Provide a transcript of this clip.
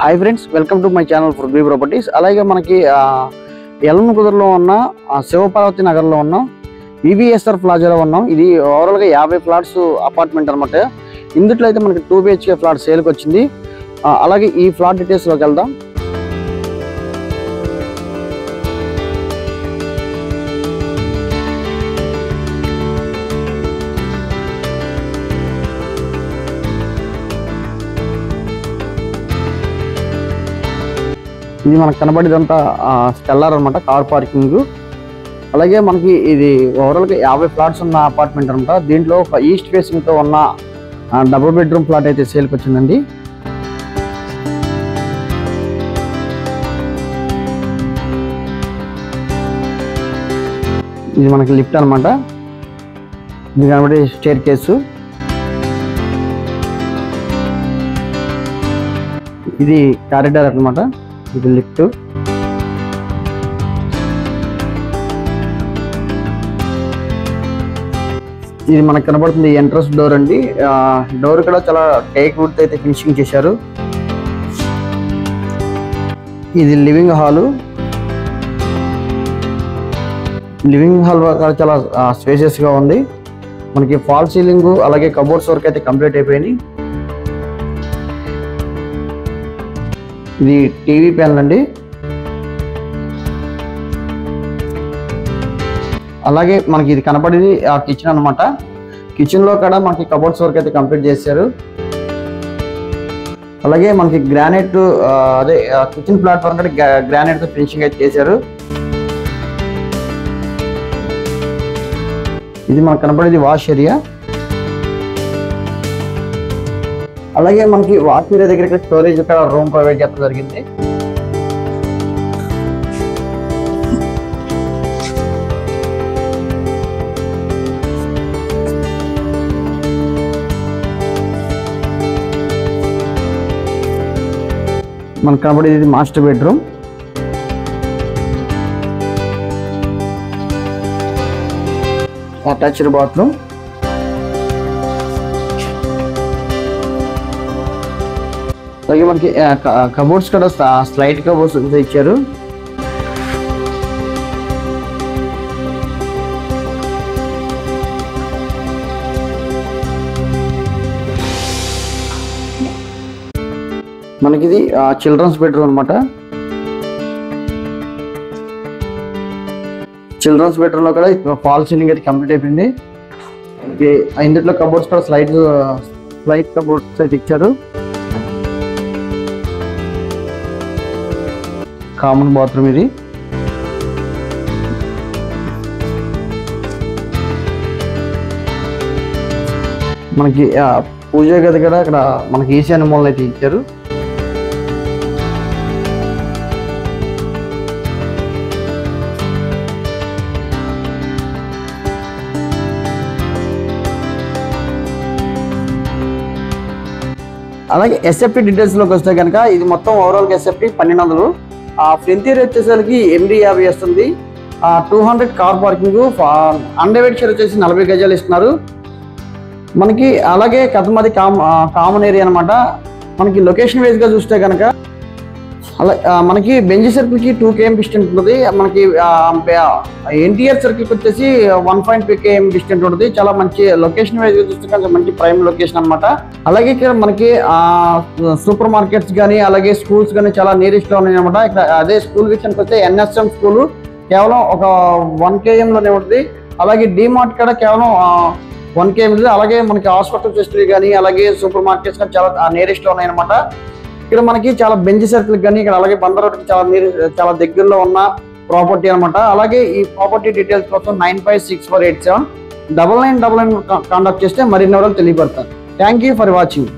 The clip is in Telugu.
Hi friends, welcome to my channel for B properties. అలాగే మనకి యలమకుదురులో ఉన్న శివపార్వతి నగర్లో ఉన్న వివిఎస్ఆర్ ప్లాజాలో ఉన్నాం. ఇది ఓవరాల్గా 50 ఫ్లాట్స్ అపార్ట్మెంట్ అనమాట. ఇందులో అయితే మనకి 2 BHK ఫ్లాట్ సేల్కి వచ్చింది. అలాగే ఈ ఫ్లాట్ డీటెయిల్స్లోకి వెళ్దాం. ఇది మనకు కనబడేదంతా స్టెల్లార్ అనమాట, కార్ పార్కింగ్. అలాగే మనకి ఇది ఓవరాల్గా 50 ఫ్లాట్స్ ఉన్న అపార్ట్మెంట్ అనమాట. దీంట్లో ఒక ఈస్ట్ ఫేసింగ్తో ఉన్న డబుల్ బెడ్రూమ్ ఫ్లాట్ అయితే సేల్కి వచ్చిందండి. ఇది మనకి లిఫ్ట్ అనమాట. ఇది కనబడే స్టేర్ కేసు. ఇది కారిడార్ అనమాట. ఇది లిఫ్ట్. ఇది మనకు కనబడుతుంది ఎంట్రన్స్ డోర్ అండి. డోర్ కూడా చాలా టేక్ వుడ్ అయితే ఫినిషింగ్ చేశారు. ఇది లివింగ్ హాలు. లివింగ్ హాల్ చాలా స్పేషియస్ గా ఉంది. మనకి ఫాల్ సీలింగ్ అలాగే కబోర్డ్స్ వర్క్ అయితే కంప్లీట్ అయిపోయినాయి. ఇది టీవీ ప్యానల్ అండి. అలాగే మనకి ఇది కనపడేది కిచెన్ అనమాట. కిచెన్ లో కూడా మనకి కబోర్డ్స్ వర్క్ అయితే కంప్లీట్ చేశారు. అలాగే మనకి గ్రానైట్ అదే కిచెన్ ప్లాట్ఫామ్ కూడా గ్రానైట్ తో ఫినిషింగ్ అయితే చేశారు. ఇది మనకు కనపడేది వాష్ ఏరియా. అలాగే మనకి వాష్ ఏరియా దగ్గర స్టోరేజ్ రూమ్ ప్రొవైడ్ చేయడం జరిగింది. మనకు కనబడేది మాస్టర్ బెడ్రూమ్. Attached bathroom. అలాగే మనకి కబోర్డ్స్ కూడా స్లైడ్ కబోర్డ్స్ ఇచ్చారు. మనకి ఇది చిల్డ్రన్స్ బెడ్రూమ్ అనమాట. చిల్డ్రన్స్ బెడ్రూమ్ లో కూడా ఫాల్ సీలింగ్ అయితే కంప్లీట్ అయిపోయింది. ఇందులో కబోర్డ్స్ కూడా స్లైడ్ కబోర్డ్స్ అయితే ఇచ్చారు. కామన్ బాత్రూమ్ ఇది. మనకి పూజ గది కూడా అక్కడ మనకి ఈశాన్య మూలన అయితే ఇచ్చారు. అలాగే ఎస్ఎఫ్టీ డీటెయిల్స్ లోకి వస్తే కనుక ఇది మొత్తం ఓవరాల్ గా ఎస్ఎఫ్టీ 1200. ఫ్రంటియర్ వచ్చేసరికి 850 వస్తుంది. 200 కార్ పార్కింగ్. అండర్వేట్ షేర్ వచ్చేసి 40 గజాలు ఇస్తున్నారు మనకి. అలాగే కథమది కామన్ ఏరియా అనమాట. మనకి లొకేషన్ వైజ్ గా చూస్తే కనుక అలా మనకి బెంజీ సర్కిల్ కి 2 km డిస్టెన్స్ ఉంటుంది. మనకి ఎన్టీఆర్ సర్కిల్ వచ్చేసి 1.5 km డిస్టెన్స్ ఉంటుంది. చాలా మంచి లొకేషన్ వైజ్ గా చూస్తే కొంచెం మంచి ప్రైమ్ లొకేషన్ అనమాట. అలాగే ఇక్కడ మనకి సూపర్ మార్కెట్స్ కానీ అలాగే స్కూల్స్ కానీ చాలా నియరెస్ట్ లో ఉన్నాయి అనమాట. ఇక్కడ అదే స్కూల్ విషయానికి వస్తే NSM స్కూల్ కేవలం ఒక 1 km లోనే ఉంటుంది. అలాగే డిమార్ట్ కూడా కేవలం 1 km. అలాగే మనకి హాస్పిటల్ ఫెసిలిటీ కానీ అలాగే సూపర్ మార్కెట్స్ కానీ చాలా నియరెస్ట్ లో ఉన్నాయి అనమాట. ఇక్కడ మనకి చాలా బెంచ్ సర్కిల్ కానీ ఇక్కడ అలాగే బందర్ రోడ్కి చాలా దగ్గరలో ఉన్న ప్రాపర్టీ అనమాట. అలాగే ఈ ప్రాపర్టీ డీటెయిల్స్ కోసం 956487 9999 కాంటాక్ట్ చేస్తే మరిన్ని వివరాలు తెలియపడతారు. Thank you for watching.